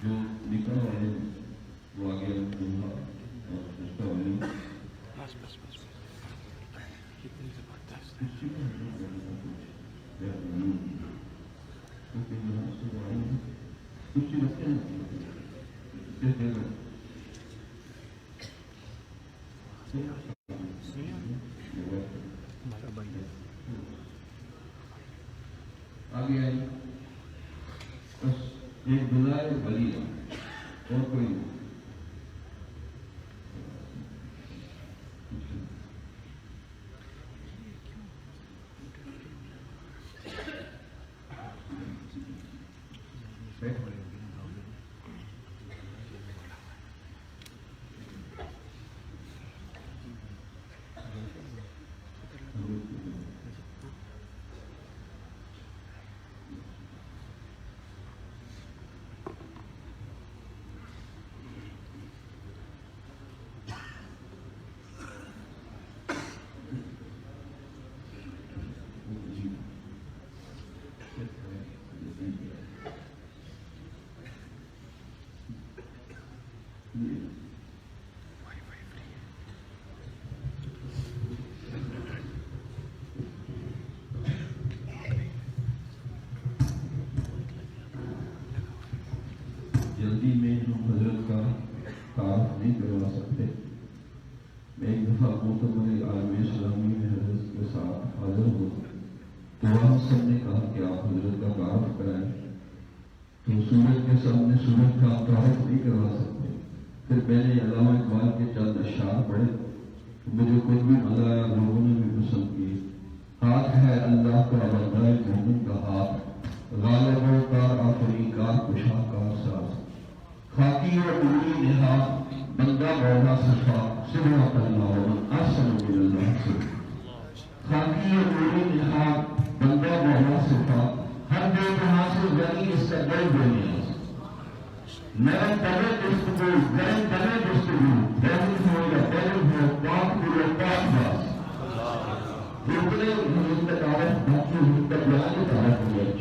جو نکاح والے وہ آگے دلہا اور اس کا ولی کتنی زبردست کچھ رکھتے ہیں آگے آئی بس ایک دلائے ولی اور کوئی نہیں. جلدی میں ہم حضرت کا تعارف نہیں کروا سکتے. میں ایک دفعہ معتبر عالم اسلامی میں حضرت کے ساتھ حاضر ہوں تو وہاں سب نے کہا کہ آپ حضرت کا تعارف کرائیں. تو سورج کے سامنے سورج کا آپ تعارف نہیں کروا سکتے. پھر میں نے علامہ اقبال کے چند اشعار پڑھے تو مجھے خود بھی مزہ آیا, لوگوں نے بھی پسند کیے. ہاتھ ہے اللہ کا بندہ مومن کا ہاتھ, غالب و کار آفری کار کشا کار ساز, خاکی و عمری نہاد بندہ مولا صفا صبح اللہ ومن احسن من اللہ سے. خاکی و عمری نہاد بندہ مولا صفا, ہر بے جہاں سے غنی اس کا بڑے بے نیاز. نرم تلے گفتگو گرم تلے گفتگو, بیرون ہو یا بیرون ہو پاک بولو پاک باز. دوسرے حضرت کا تعارف باقی حضرت کا بیان کا تعارف ہو گیا.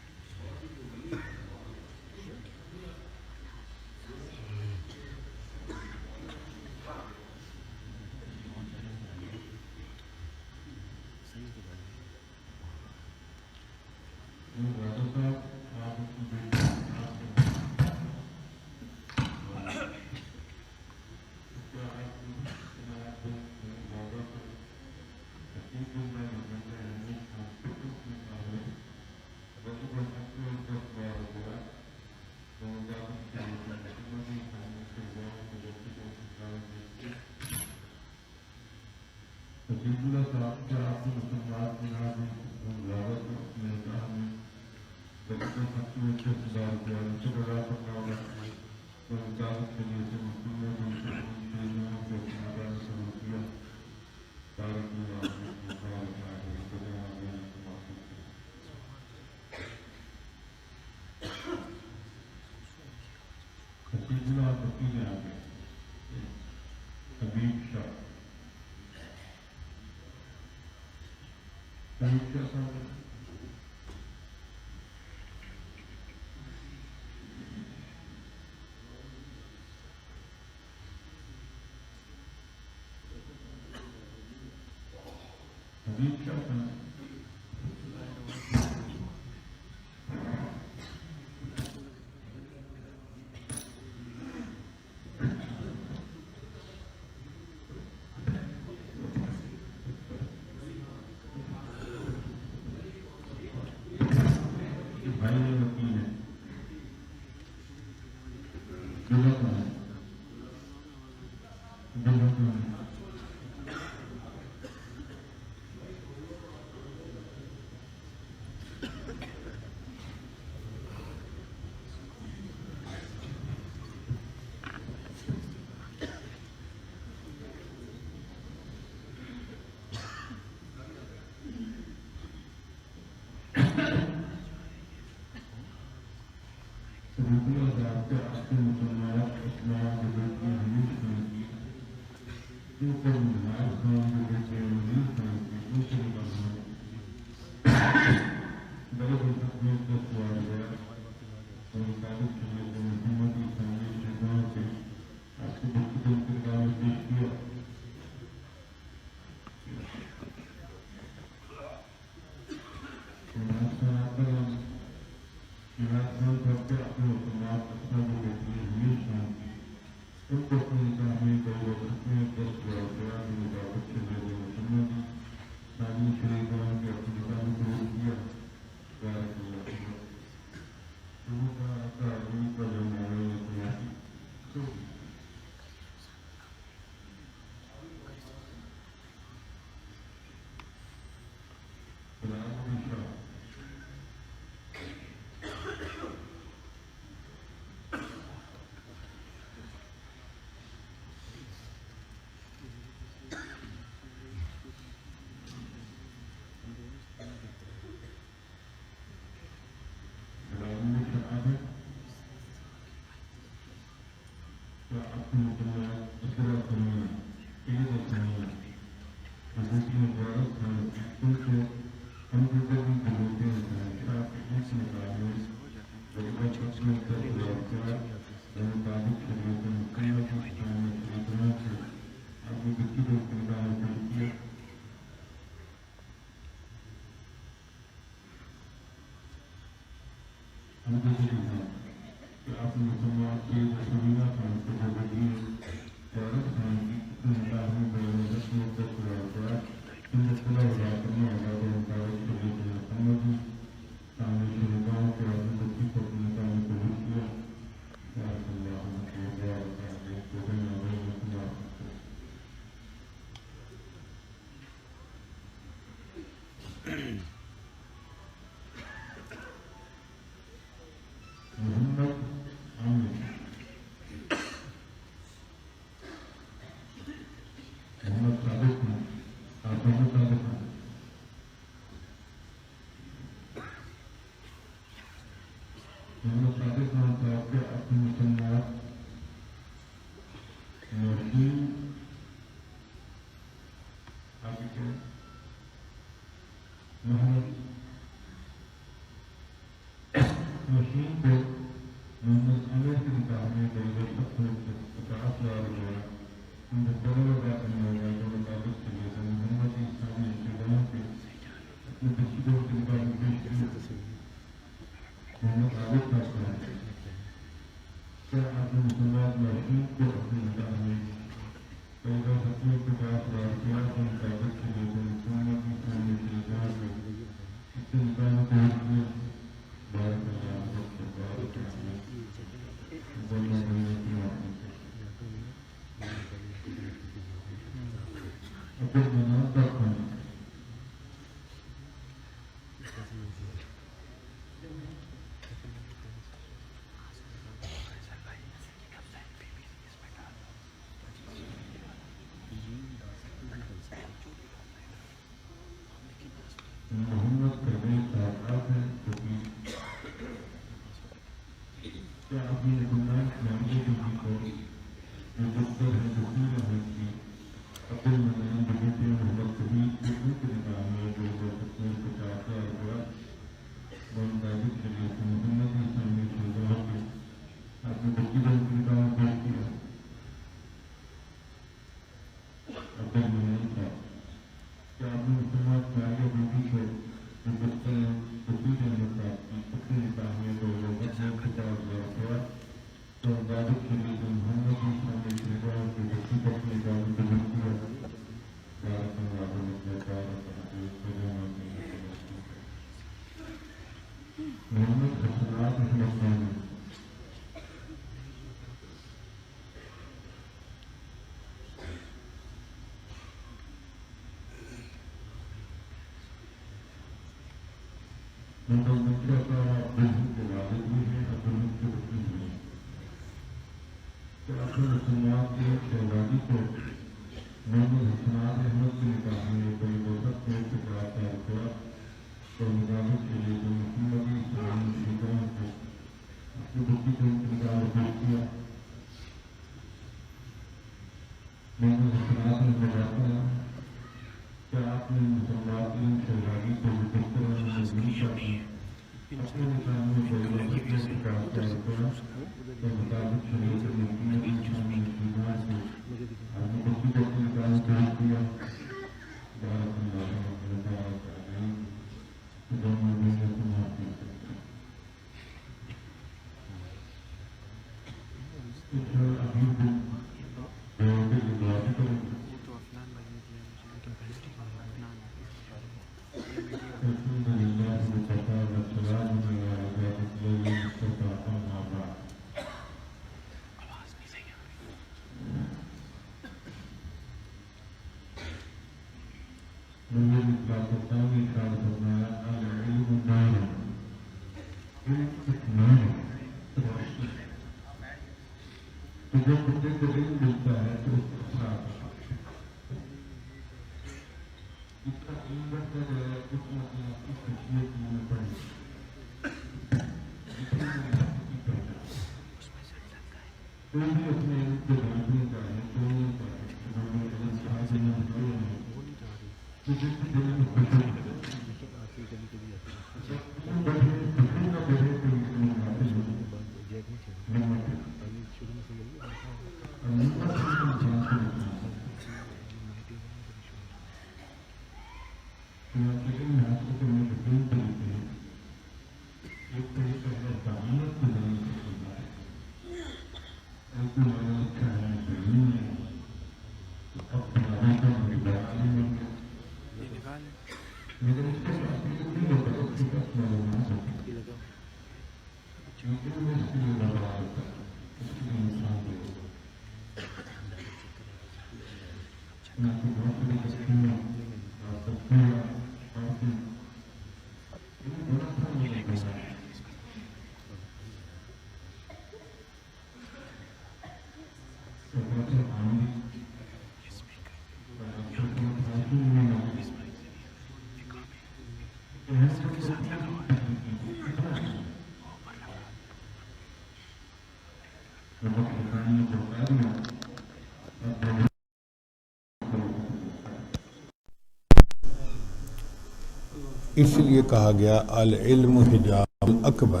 اس لیے کہا گیا العلم حجاب الاکبر،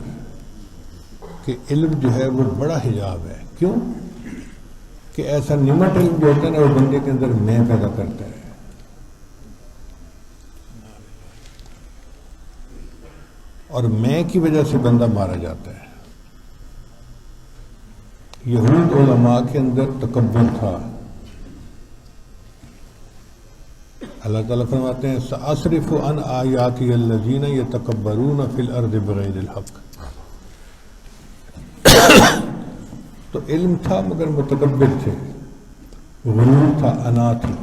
کہ علم جو ہے وہ بڑا حجاب ہے۔ کیوں؟ کہ ایسا نمٹ علم جو ہوتا ہے نا، وہ بندے کے اندر میں پیدا کرتا ہے، اور میں کی وجہ سے بندہ مارا جاتا ہے۔ یہود علماء کے اندر تکبر تھا۔ اللہ تعالیٰ فرماتے ہیں سأصرف عن آیاتی الذین یتکبرون فی الارض بغیر الحق۔ تو علم تھا مگر متکبر تھے، غرور تھا، انا تھی،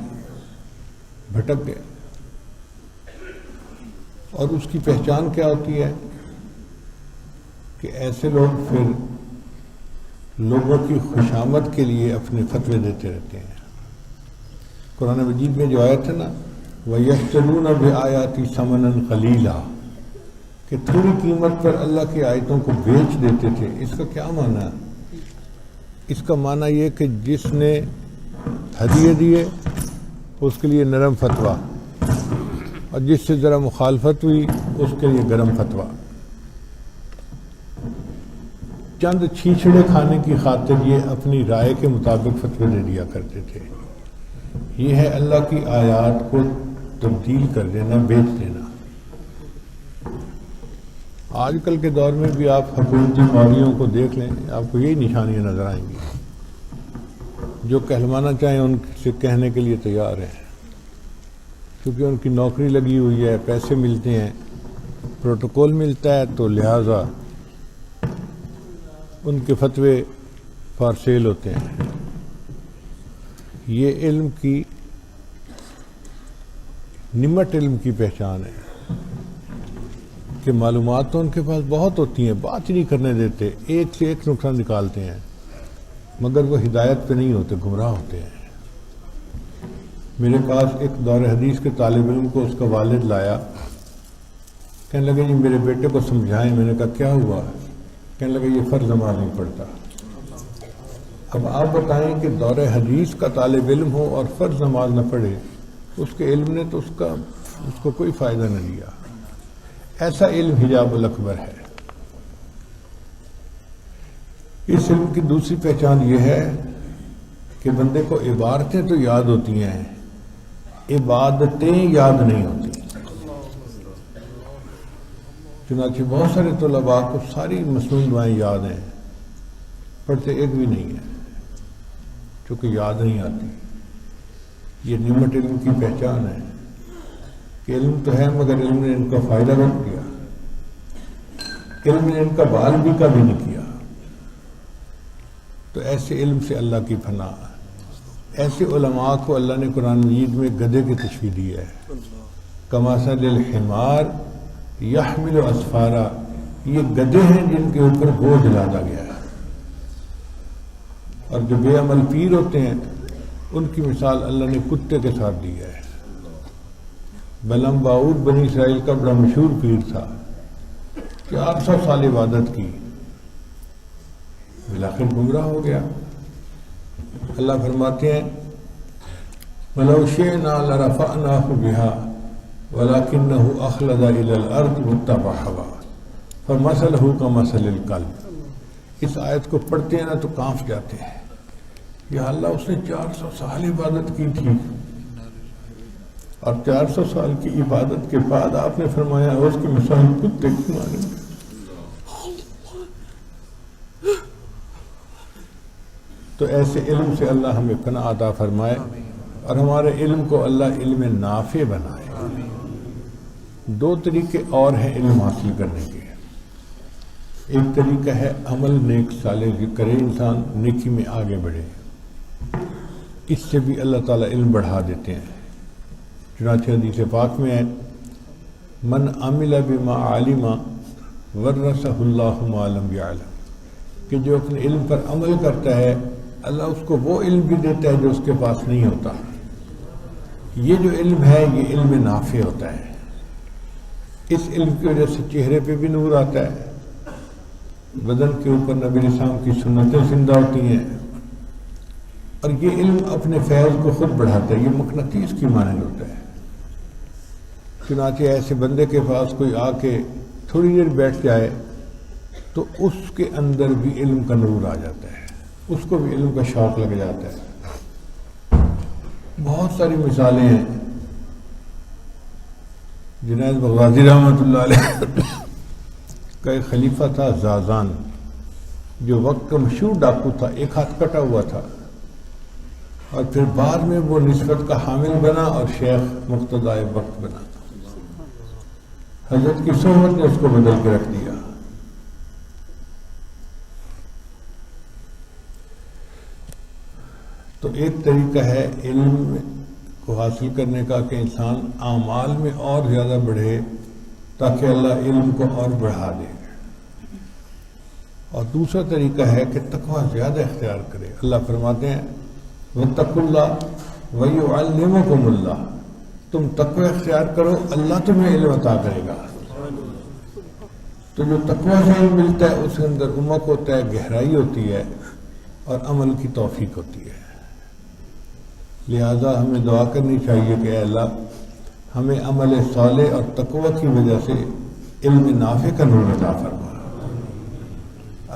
بھٹک گئے۔ اور اس کی پہچان کیا ہوتی ہے کہ ایسے لوگ پھر لوگوں کی خوشامد کے لیے اپنے فتوے دیتے رہتے ہیں۔ قرآن مجید میں جو آیت ہے نا وَيَشْتَرُونَ بِآيَاتِ ثَمَنًا قَلِيلًا، کہ تھوڑی قیمت پر اللہ کی آیتوں کو بیچ دیتے تھے۔ اس کا کیا معنی ہے؟ اس کا معنی یہ کہ جس نے ہدیے دیے اس کے لیے نرم فتویٰ، اور جس سے ذرا مخالفت ہوئی اس کے لیے گرم فتویٰ۔ چند چھیچڑے کھانے کی خاطر یہ اپنی رائے کے مطابق فتوے دے دیا کرتے تھے۔ یہ ہے اللہ کی آیات کو تبدیل کر دینا، بیچ دینا۔ آج کل کے دور میں بھی آپ حکومتی مولویوں کو دیکھ لیں، آپ کو یہی نشانیاں نظر آئیں گی۔ جو کہلوانا چاہیں ان سے کہنے کے لیے تیار ہیں، کیونکہ ان کی نوکری لگی ہوئی ہے، پیسے ملتے ہیں، پروٹوکول ملتا ہے، تو لہٰذا ان کے فتوے فار سیل ہوتے ہیں۔ یہ علم کی نمٹ علم کی پہچان ہے کہ معلومات تو ان کے پاس بہت ہوتی ہیں، بات ہی نہیں کرنے دیتے، ایک سے ایک نقصان نکالتے ہیں، مگر وہ ہدایت پہ نہیں ہوتے، گمراہ ہوتے ہیں۔ میرے پاس ایک دور حدیث کے طالب علم کو اس کا والد لایا، کہنے لگے جی میرے بیٹے کو سمجھائیں۔ میں نے کہا کیا ہوا؟ کہنے لگے یہ فرض نماز نہیں پڑھتا۔ اب آپ بتائیں کہ دور حدیث کا طالب علم ہو اور فرض نماز نہ پڑھے، اس کے علم نے تو اس کو کوئی فائدہ نہ دیا۔ ایسا علم حجاب الاکبر ہے۔ اس علم کی دوسری پہچان یہ ہے کہ بندے کو عبارتیں تو یاد ہوتی ہیں، عبادتیں یاد نہیں ہوتی۔ چنانچہ بہت سارے طلباء کو ساری مسنون دعائیں یاد ہیں، پڑھتے ایک بھی نہیں ہے، چونکہ یاد نہیں آتی۔ یہ نعمت علم کی پہچان ہے کہ علم تو ہے مگر علم نے ان کا فائدہ نہیں کیا، علم نے ان کا بال بھی کا بھی نہیں کیا۔ تو ایسے علم سے اللہ کی پناہ۔ ایسے علماء کو اللہ نے قرآن مجید میں گدھے کی تشبیہ دی ہے، کمثل الحمار یحمل اسفارا۔ یہ گدھے ہیں جن کے اوپر بوجھ لادا گیا ہے، اور جو بے عمل پیر ہوتے ہیں ان کی مثال اللہ نے کتے کے ساتھ دی ہے۔ بلم باؤد بنی اسرائیل کا بڑا مشہور پیر تھا، 400 سال عبادت کی، بالآخر گمراہ ہو گیا۔ اللہ فرماتے ہیں وَلَوْ شِئْنَا لَرَفَعْنَاهُ بِهَا وَلَكِنَّهُ أَخْلَدَ إِلَى الْأَرْضِ وَاتَّبَعَ هَوَاهُ فَمَثَلُهُ كَمَثَلِ الْكَلْبِ۔ اس آیت کو پڑھتے ہیں نا تو کانپ جاتے ہیں، یا اللہ اس نے 400 سال عبادت کی تھی، اور 400 سال کی عبادت کے بعد آپ نے فرمایا اس کی مثال کتے کی مانند۔ تو ایسے علم سے اللہ ہمیں پناہ عطا فرمائے، اور ہمارے علم کو اللہ علم نافع بنائے۔ دو طریقے اور ہیں علم حاصل کرنے کے۔ ایک طریقہ ہے عمل نیک صالح کرے، انسان نیکی میں آگے بڑھے، اس سے بھی اللہ تعالیٰ علم بڑھا دیتے ہیں۔ چنانچہ حدیث پاک میں ہے من عمل بما علم ورثہ اللہ ما لم یعلم، کہ جو اپنے علم پر عمل کرتا ہے اللہ اس کو وہ علم بھی دیتا ہے جو اس کے پاس نہیں ہوتا۔ یہ جو علم ہے یہ علم نافع ہوتا ہے، اس علم کی وجہ سے چہرے پہ بھی نور آتا ہے، بدن کے اوپر نبی علیہ السلام کی سنتیں زندہ ہوتی ہیں، اور یہ علم اپنے فیض کو خود بڑھاتا ہے، یہ مقناطیس کی مانند ہوتا ہے۔ چنانچہ ایسے بندے کے پاس کوئی آ کے تھوڑی دیر بیٹھ جائے تو اس کے اندر بھی علم کا نور آ جاتا ہے، اس کو بھی علم کا شوق لگ جاتا ہے۔ بہت ساری مثالیں ہیں۔ جنید بغدادی رحمۃ اللہ علیہ کا ایک خلیفہ تھا زازان، جو وقت کا مشہور ڈاکو تھا، ایک ہاتھ کٹا ہوا تھا، اور پھر بعد میں وہ نسبت کا حامل بنا اور شیخ مقتدائے وقت بنا۔ حضرت کی صحبت نے اس کو بدل کے رکھ دیا۔ تو ایک طریقہ ہے علم کو حاصل کرنے کا کہ انسان اعمال میں اور زیادہ بڑھے تاکہ اللہ علم کو اور بڑھا دے، اور دوسرا طریقہ ہے کہ تقوی زیادہ اختیار کرے۔ اللہ فرماتے ہیں وَاتَّقُوا اللَّهَ وَيُعَلِّمُكُمُ اللَّهُ، تم تقوی اختیار کرو اللہ تمہیں علم عطا کرے گا۔ تو جو تقوی سے علم ملتا ہے اس کے اندر عمق ہوتا ہے، گہرائی ہوتی ہے، اور عمل کی توفیق ہوتی ہے۔ لہذا ہمیں دعا کرنی چاہیے کہ اے اللہ ہمیں عمل صالح اور تقوی کی وجہ سے علم نافع کا نور عطا فرما۔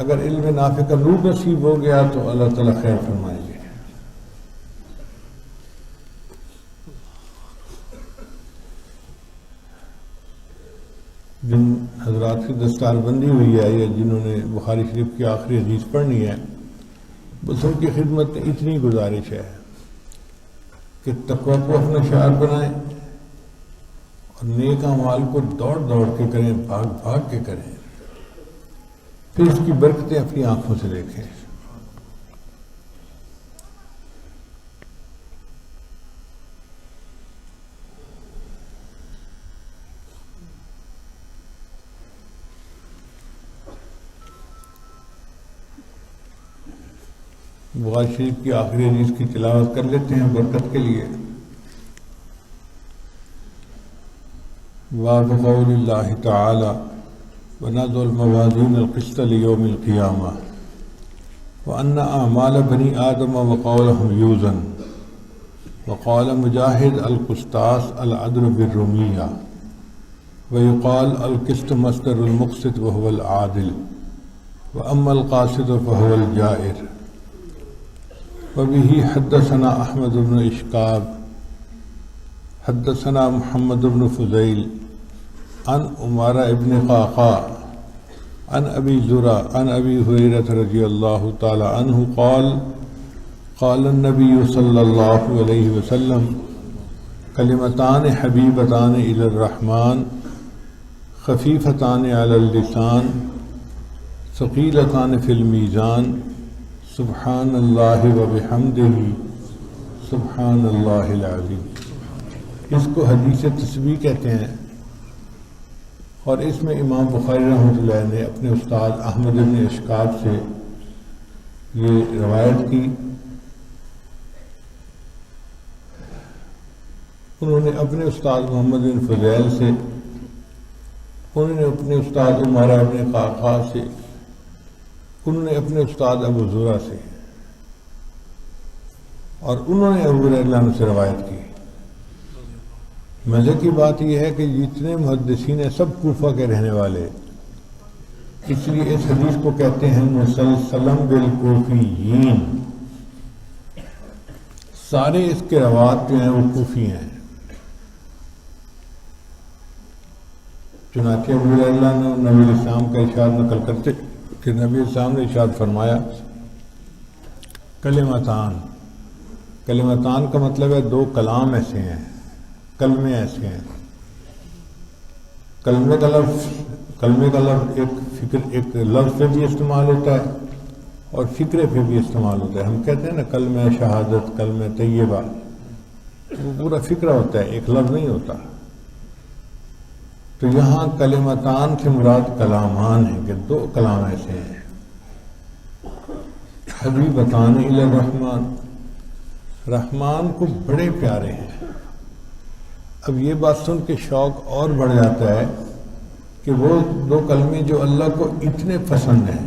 اگر علم نافع کا نور نصیب ہو گیا تو اللہ تعالیٰ خیر فرمائیں گے۔ جن حضرات کی دستار بندی ہوئی ہے یا جنہوں نے بخاری شریف کی آخری حدیث پڑھنی ہے، بس ان کی خدمت میں اتنی گزارش ہے کہ تقوی کو اپنا شعار بنائیں، اور نیک اعمال کو دوڑ دوڑ کے کریں، بھاگ بھاگ کے کریں، پھر اس کی برکتیں اپنی آنکھوں سے دیکھیں۔ بخاری شریف کی آخری حدیث کی تلاوت کر لیتے ہیں برکت کے لیے۔ باب قول اللہ تعالی ونضع الموازین القسط لیوم القیامہ وان اعمال بنی آدم وقولهم یوزن وقال مجاہد القسطاس العدل بالرمیہ ويقال القسط مصدر المقسط وهو العادل واما القاسط فهو الجائر۔ وبه حدثنا احمد بن اشکاب حدثنا محمد بن فضیل عن عمارہ ابن قعقاع عن ابی زرع عن ابی ہریرہ رضی اللہ تعالی عنہ قال قال النبی صلی اللہ علیہ وسلم کلمتان حبیبتان الی الرحمن خفیفتان علی اللسان ثقیلتان فی المیزان سبحان اللہ و بحمدہ سبحان اللہ العظیم۔ اس کو حدیث تسبیح کہتے ہیں، اور اس میں امام بخاری رحمۃ اللہ نے اپنے استاد احمد بن اشکاب سے یہ روایت کی۔ انہوں نے اپنے استاد محمد بن فضیل سے، انہوں نے اپنے استاد عمارہ بن قعقاع سے، انہوں نے اپنے استاد ابو زرع سے، اور انہوں نے ابو ہریرہ سے روایت کی۔ مزے کی بات یہ ہے کہ جتنے محدثین ہیں سب کوفہ کے رہنے والے، اس لیے اس حدیث کو کہتے ہیں مسلسلم بالکوفیین، سارے اس کے روات جو ہیں وہ کوفی ہیں۔ چنانچہ ابو اللہ نے نبی الاسلام کا ارشاد نقل کرتے کہ نبی الاسلام نے ارشاد فرمایا کلمتان، کلمتان کا مطلب ہے دو کلام ایسے ہیں، کلمے ایسے ہیں۔ کلمے کا لفظ ایک لفظ پہ بھی استعمال ہوتا ہے اور فکرے پہ بھی استعمال ہوتا ہے۔ ہم کہتے ہیں نا کلمہ شہادت، کلمہ طیبہ، وہ پورا فکرہ ہوتا ہے، ایک لفظ نہیں ہوتا۔ تو یہاں کلمتان سے مراد کلامان ہیں کہ دو کلام ایسے ہیں۔ حبیبتان الی الرحمن، رحمان کو بڑے پیارے ہیں۔ اب یہ بات سن کے شوق اور بڑھ جاتا ہے کہ وہ دو کلمے جو اللہ کو اتنے پسند ہیں۔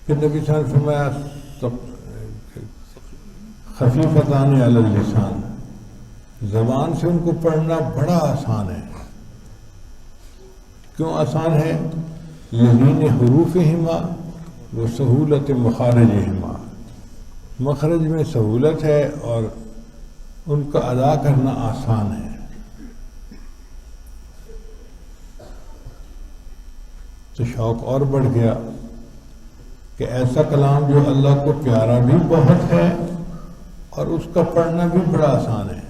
پھر نبی صلی اللہ علیہ وسلم نے فرمایا خفیفتان علی اللسان، زبان سے ان کو پڑھنا بڑا آسان ہے۔ کیوں آسان ہے؟ لین حروفہما و سہولت مخارجہما، مخرج میں سہولت ہے اور ان کا ادا کرنا آسان ہے۔ تو شوق اور بڑھ گیا کہ ایسا کلام جو اللہ کو پیارا بھی بہت ہے اور اس کا پڑھنا بھی بڑا آسان ہے۔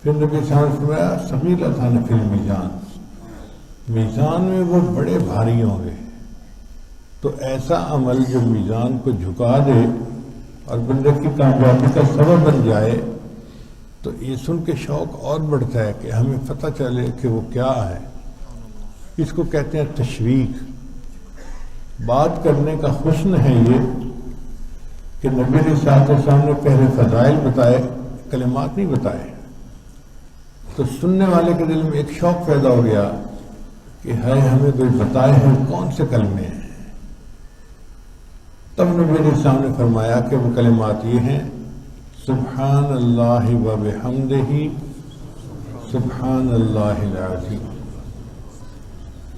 پھر نبی صلی اللہ علیہ وسلم نے فرمایا ثقیلتان فی المیزان، میزان میں وہ بڑے بھاری ہوں گے۔ تو ایسا عمل جو میزان کو جھکا دے اور بندے کی کامیابی کا سبب بن جائے، تو یہ سن کے شوق اور بڑھتا ہے کہ ہمیں پتہ چلے کہ وہ کیا ہے۔ اس کو کہتے ہیں تشویق۔ بات کرنے کا حسن ہے یہ کہ نبی علیہ السلام نے پہلے فضائل بتائے، کلمات نہیں بتائے، تو سننے والے کے دل میں ایک شوق پیدا ہو گیا کہ ہے ہمیں کوئی بتائے ہیں کون سے کلمے ہیں۔ تب نبی علیہ السلام نے فرمایا کہ وہ کلمات یہ ہیں سبحان اللہ و بحمدہ سبحان اللہ العظیم۔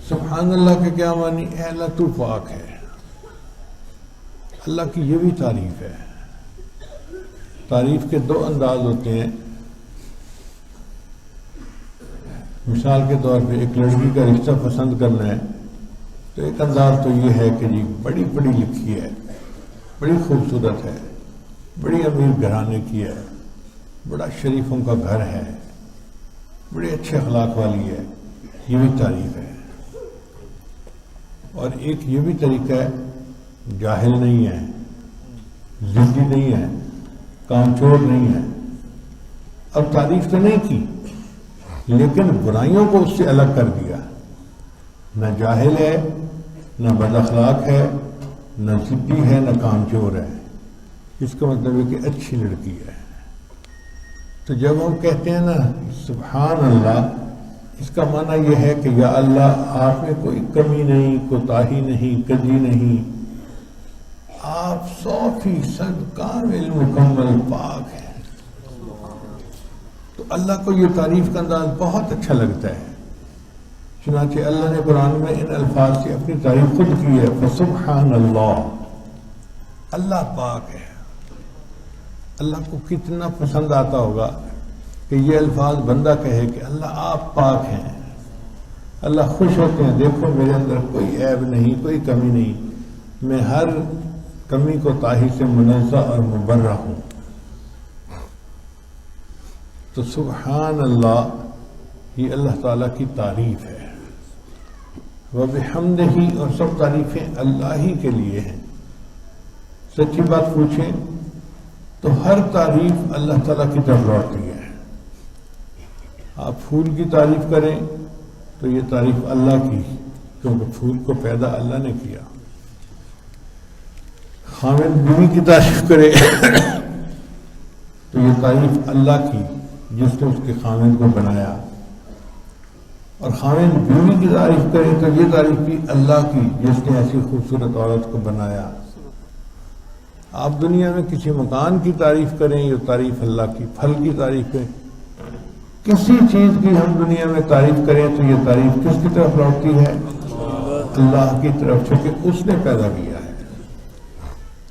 سبحان اللہ کے کیا معنی؟ اے اللہ تو پاک ہے۔ اللہ کی یہ بھی تعریف ہے۔ تعریف کے دو انداز ہوتے ہیں۔ مثال کے طور پہ ایک لڑکی کا رشتہ پسند کرنا ہے تو ایک انداز تو یہ ہے کہ جی بڑی پڑھی لکھی ہے، بڑی خوبصورت ہے، بڑی امیر گھرانے کی ہے، بڑا شریفوں کا گھر ہے، بڑے اچھے اخلاق والی ہے، یہ بھی تعریف ہے۔ اور ایک یہ بھی طریقہ ہے جاہل نہیں ہے، ضدی نہیں ہے، کامچور نہیں ہے۔ اب تعریف تو نہیں کی لیکن برائیوں کو اس سے الگ کر دیا، نہ جاہل ہے، نہ بد اخلاق ہے، نہ ضدی ہے، نہ کامچور ہے۔ اس کا مطلب ہے کہ اچھی لڑکی ہے۔ تو جب ہم کہتے ہیں نا سبحان اللہ، اس کا معنی یہ ہے کہ یا اللہ آپ میں کوئی کمی نہیں، کوتاہی نہیں، کجی نہیں، آپ 100% کامل مکمل پاک ہیں۔ تو اللہ کو یہ تعریف کا انداز بہت اچھا لگتا ہے۔ چنانچہ اللہ نے قرآن میں ان الفاظ سے اپنی تعریف خود کی ہے فسبحان اللہ، اللہ پاک ہے۔ اللہ کو کتنا پسند آتا ہوگا کہ یہ الفاظ بندہ کہے کہ اللہ آپ پاک ہیں۔ اللہ خوش ہوتے ہیں، دیکھو میرے اندر کوئی عیب نہیں، کوئی کمی نہیں، میں ہر کمی کو تاہی سے منزہ اور مبرہ ہوں۔ تو سبحان اللہ یہ اللہ تعالیٰ کی تعریف ہے۔ وَبِحَمْدِهِ، اور سب تعریفیں اللہ ہی کے لیے ہیں۔ سچی بات پوچھیں تو ہر تعریف اللہ تعالیٰ کی طرف لوٹتی ہے۔ آپ پھول کی تعریف کریں تو یہ تعریف اللہ کی، کیونکہ پھول کو پیدا اللہ نے کیا۔ خاوند بیوی کی تعریف کرے تو یہ تعریف اللہ کی جس نے اس کے خاوند کو بنایا، اور خاوند بیوی کی تعریف کرے تو یہ تعریف بھی اللہ کی جس نے ایسی خوبصورت عورت کو بنایا۔ آپ دنیا میں کسی مکان کی تعریف کریں، یہ تعریف اللہ کی، پھل کی تعریف کریں کسی چیز کی ہم دنیا میں تعریف کریں تو یہ تعریف کس کی طرف لوٹتی ہے؟ اللہ کی طرف، چونکہ اس نے پیدا کیا ہے،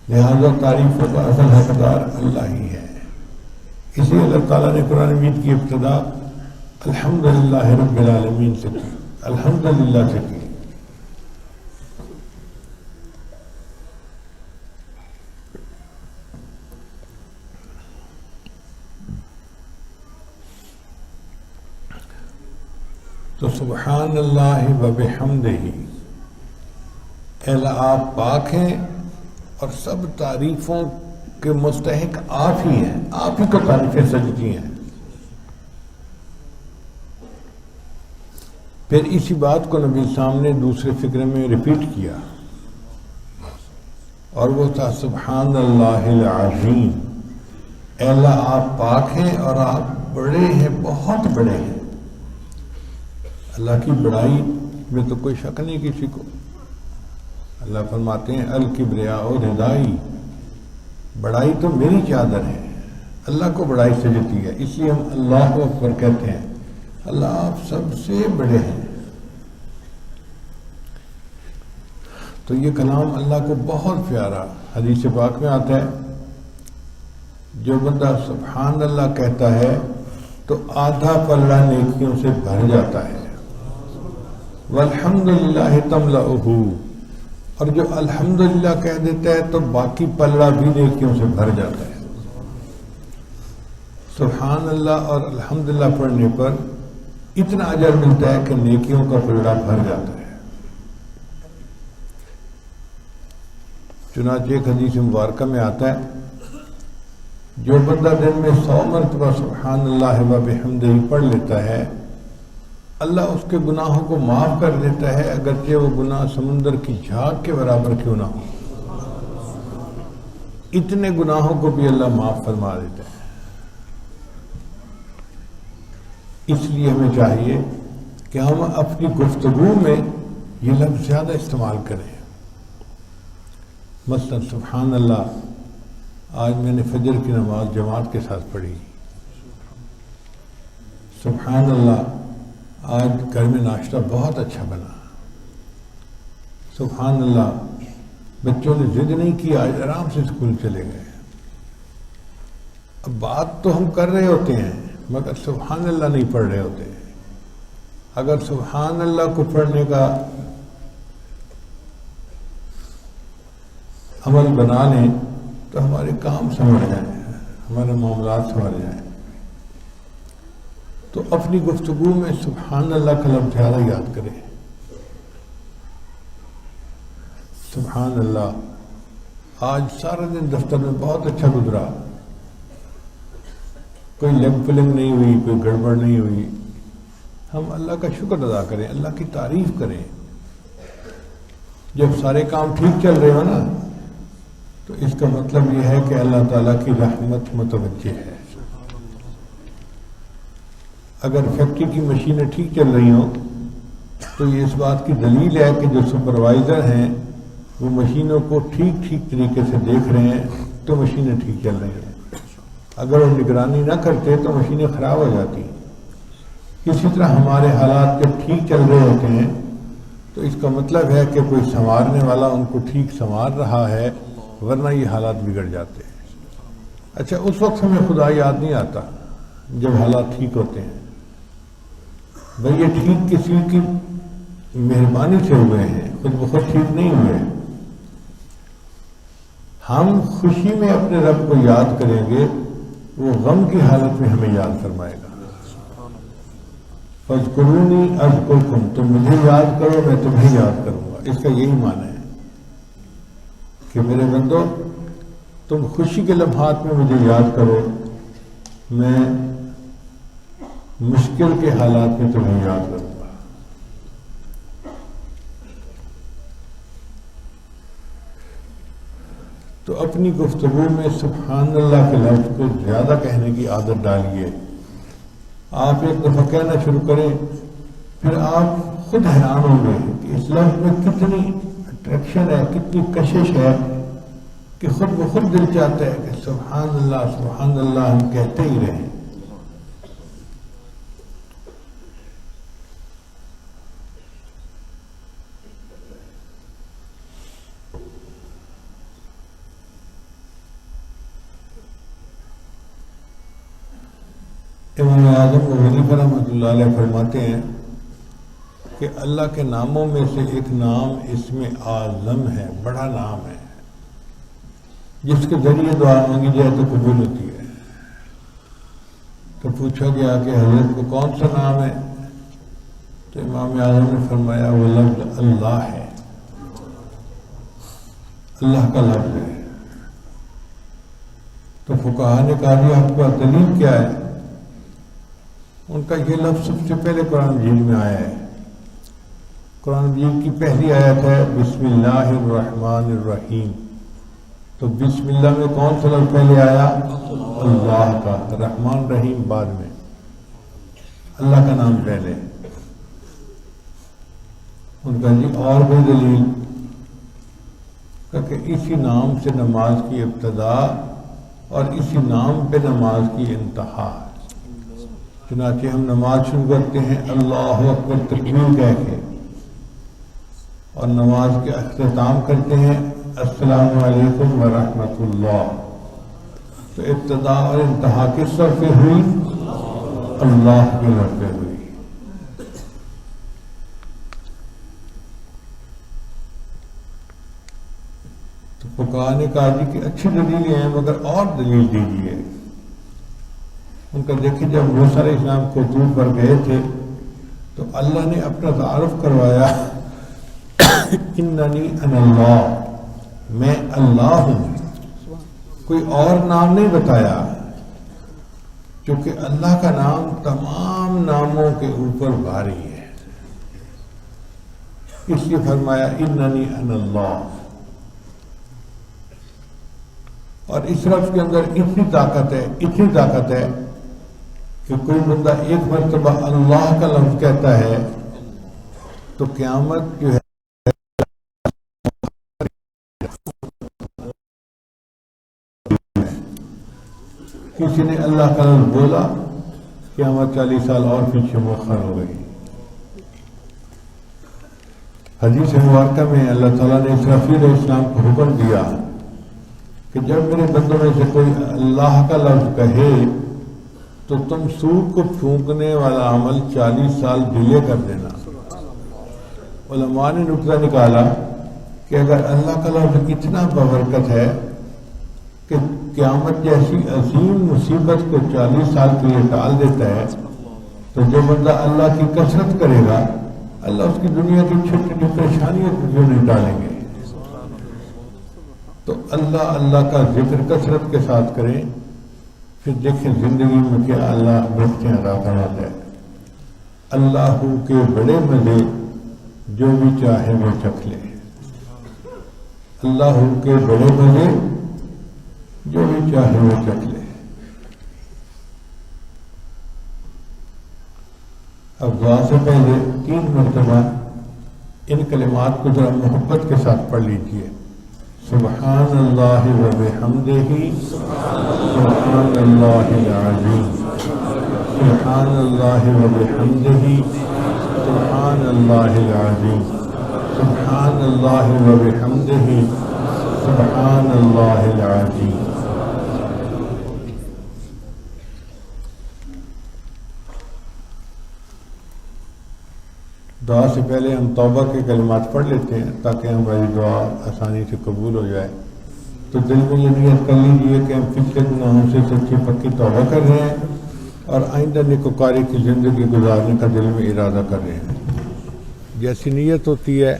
لہذا تعریف کا اصل حقدار اللہ ہی ہے۔ اسی اللہ تعالیٰ نے قرآن مجید کی ابتدا الحمدللہ رب العالمین سے کی، الحمدللہ سے کی۔ تو سبحان اللہ و بحمدہ، اے اللہ آپ پاک ہیں اور سب تعریفوں کے مستحق آپ ہی ہیں، آپ ہی کو تعریفیں سجتی ہیں۔ پھر اسی بات کو نبی السلام نے دوسرے فقرے میں ریپیٹ کیا، اور وہ تھا سبحان اللہ العظیم، اے اللہ آپ پاک ہیں اور آپ بڑے ہیں، بہت بڑے ہیں۔ اللہ کی بڑائی میں تو کوئی شک نہیں کسی کو۔ اللہ فرماتے ہیں الکبریاء ردائی، بڑائی تو میری چادر ہے، اللہ کو بڑائی سجتی ہے، اس لیے ہم اللہ اکبر کہتے ہیں۔ اللہ آپ سب سے بڑے ہیں۔ تو یہ کلام اللہ کو بہت پیارا، حدیث پاک میں آتا ہے جو بندہ سبحان اللہ کہتا ہے تو آدھا پلڑا نیکیوں سے بھر جاتا ہے، والحمدللہ تملأہ، اور جو الحمدللہ کہہ دیتا ہے تو باقی پلڑا بھی نیکیوں سے بھر جاتا ہے۔ سبحان اللہ اور الحمدللہ پڑھنے پر اتنا اجر ملتا ہے کہ نیکیوں کا پلڑا بھر جاتا ہے۔ چنانچہ ایک حدیث مبارکہ میں آتا ہے جو بندہ دن میں 100 مرتبہ سبحان اللہ و بحمدہ پڑھ لیتا ہے، اللہ اس کے گناہوں کو معاف کر دیتا ہے، اگرچہ وہ گناہ سمندر کی جھاگ کے برابر کیوں نہ ہو، اتنے گناہوں کو بھی اللہ معاف فرما دیتا ہے۔ اس لیے ہمیں چاہیے کہ ہم اپنی گفتگو میں یہ لفظ زیادہ استعمال کریں۔ مثلا سبحان اللہ، آج میں نے فجر کی نماز جماعت کے ساتھ پڑھی، سبحان اللہ آج گھر میں ناشتہ بہت اچھا بنا، سبحان اللہ بچوں نے ضد نہیں کی، آج آرام سے اسکول چلے گئے۔ اب بات تو ہم کر رہے ہوتے ہیں مگر سبحان اللہ نہیں پڑھ رہے ہوتے۔ اگر سبحان اللہ کو پڑھنے کا عمل بنا لیں تو ہمارے کام سنور جائیں، ہمارے معاملات سنور جائیں۔ تو اپنی گفتگو میں سبحان اللہ کا لفظ زیادہ یاد کریں۔ سبحان اللہ، آج سارا دن دفتر میں بہت اچھا گزرا، کوئی لنگ پلنگ نہیں ہوئی، کوئی گڑبڑ نہیں ہوئی۔ ہم اللہ کا شکر ادا کریں، اللہ کی تعریف کریں۔ جب سارے کام ٹھیک چل رہے ہو نا تو اس کا مطلب یہ ہے کہ اللہ تعالیٰ کی رحمت متوجہ ہے۔ اگر فیکٹری کی مشینیں ٹھیک چل رہی ہوں تو یہ اس بات کی دلیل ہے کہ جو سپروائزر ہیں وہ مشینوں کو ٹھیک طریقے سے دیکھ رہے ہیں تو مشینیں ٹھیک چل رہی ہیں۔ اگر وہ نگرانی نہ کرتے تو مشینیں خراب ہو جاتی۔ اسی طرح ہمارے حالات جب ٹھیک چل رہے ہوتے ہیں تو اس کا مطلب ہے کہ کوئی سنوارنے والا ان کو ٹھیک سنوار رہا ہے، ورنہ یہ حالات بگڑ جاتے ہیں۔ اچھا، اس وقت ہمیں خدا یاد نہیں آتا جب حالات ٹھیک ہوتے ہیں، بھئی یہ ٹھیک کسی کی مہربانی سے ہوئے ہیں، خود بخود ٹھیک نہیں ہوئے۔ ہم خوشی میں اپنے رب کو یاد کریں گے، وہ غم کی حالت میں ہمیں یاد فرمائے گا۔ فاذکرونی اذکرکم، تم مجھے یاد کرو میں تمہیں یاد کروں گا۔ اس کا یہی معنی ہے کہ میرے بندو تم خوشی کے لمحات میں مجھے یاد کرو، میں مشکل کے حالات میں تمہیں یاد کروں گا۔ تو اپنی گفتگو میں سبحان اللہ کے لفظ کو زیادہ کہنے کی عادت ڈالیے۔ آپ ایک دفعہ کہنا شروع کریں، پھر آپ خود حیران ہوں گے کہ اس لفظ میں کتنی اٹریکشن ہے، کتنی کشش ہے کہ خود بخود دل چاہتا ہے کہ سبحان اللہ ہم کہتے ہی رہیں۔ امام اعظم غنی رحمۃ اللہ علیہ فرماتے ہیں کہ اللہ کے ناموں میں سے ایک نام اسم اعظم ہے، بڑا نام ہے، جس کے ذریعے دعا مانگی جائے تو قبول ہوتی ہے۔ تو پوچھا گیا کہ حضرت کو کون سا نام ہے؟ تو امام اعظم نے فرمایا وہ لفظ اللہ ہے، اللہ کا لفظ ہے۔ تو فقہاء نے کہا جی آپ کا دلیل کیا ہے؟ ان کا یہ لفظ سب سے پہلے قرآن مجید میں آیا ہے۔ قرآن مجید کی پہلی آیت ہے بسم اللہ الرحمن الرحیم۔ تو بسم اللہ میں کون سا لفظ پہلے آیا؟ اللہ کا، رحمان رحیم بعد میں، اللہ کا نام پہلے۔ ان کا جی اور کوئی دلیل؟ کہ اسی نام سے نماز کی ابتدا اور اسی نام پہ نماز کی انتہا۔ چنانچہ ہم نماز شروع کرتے ہیں اللہ اکبر تکبیر کہہ کے، اور نماز کے اختتام کرتے ہیں السلام علیکم ورحمۃ اللہ۔ تو ابتدا اور انتہا کس طرف سے ہوئی؟ اللہ کی طرف سے ہوئی۔ تو فقہاء نے کہا جی کہ اچھی دلیلیں ہیں مگر اور دلیل دیجیے۔ ان کا دیکھیں جب موسیٰ علیہ السلام کو طور پر گئے تھے تو اللہ نے اپنا تعارف کروایا اننی انا اللہ، میں اللہ ہوں، کوئی اور نام نہیں بتایا، کیونکہ اللہ کا نام تمام ناموں کے اوپر بھاری ہے، اس لیے فرمایا اننی انا اللہ۔ اور اس لفظ کے اندر اتنی طاقت ہے کہ کوئی بندہ ایک مرتبہ اللہ کا لفظ کہتا ہے تو قیامت جو ہے کسی نے اللہ کا لفظ بولا، قیامت 40 سال اور پیچھے مؤخر ہو گئی۔ حدیث مبارکہ میں اللہ تعالیٰ نے اسرافیل علیہ السلام کو حکم دیا کہ جب میرے بندوں میں سے کوئی اللہ کا لفظ کہے تو تم سور کو پھونکنے والا عمل 40 سال ڈیلے کر دینا۔ علماء نے نقطہ نکالا کہ اگر اللہ کا لفظ اتنا بابرکت ہے کہ قیامت جیسی عظیم مصیبت کو 40 سال کے لیے ٹال دیتا ہے، تو جو بندہ اللہ کی کثرت کرے گا اللہ اس کی دنیا کی چھوٹی چھوٹی پریشانیوں کو کیوں نہیں ٹالیں گے؟ تو اللہ کا ذکر کثرت کے ساتھ کریں، پھر دیکھیں زندگی میں کیا اللہ برکتیں عطا فرماتا ہے۔ اللہ کے بڑے مزے جو بھی چاہے وہ چکھ لے، اللہ کے بڑے مزے جو بھی چاہے وہ چکھ لے۔ اب دعا سے پہلے 3 مرتبہ ان کلمات کو ذرا محبت کے ساتھ پڑھ لیجیے۔ سبحان اللہ و بحمدہ، سبحان اللہ العظیم، سبحان اللہ و بحمدہ، سبحان اللہ العظیم، سبحان اللہ و بحمدہ، سبحان اللہ العظیم۔ دعا سے پہلے ہم توبہ کے کلمات پڑھ لیتے ہیں تاکہ ہماری دعا آسانی سے قبول ہو جائے۔ تو دل میں یہ نیت کر لیجیے کہ ہم پچھلے گناہوں سے سچی پکی توبہ کر رہے ہیں اور آئندہ نیکوکاری کی زندگی گزارنے کا دل میں ارادہ کر رہے ہیں۔ جیسی نیت ہوتی ہے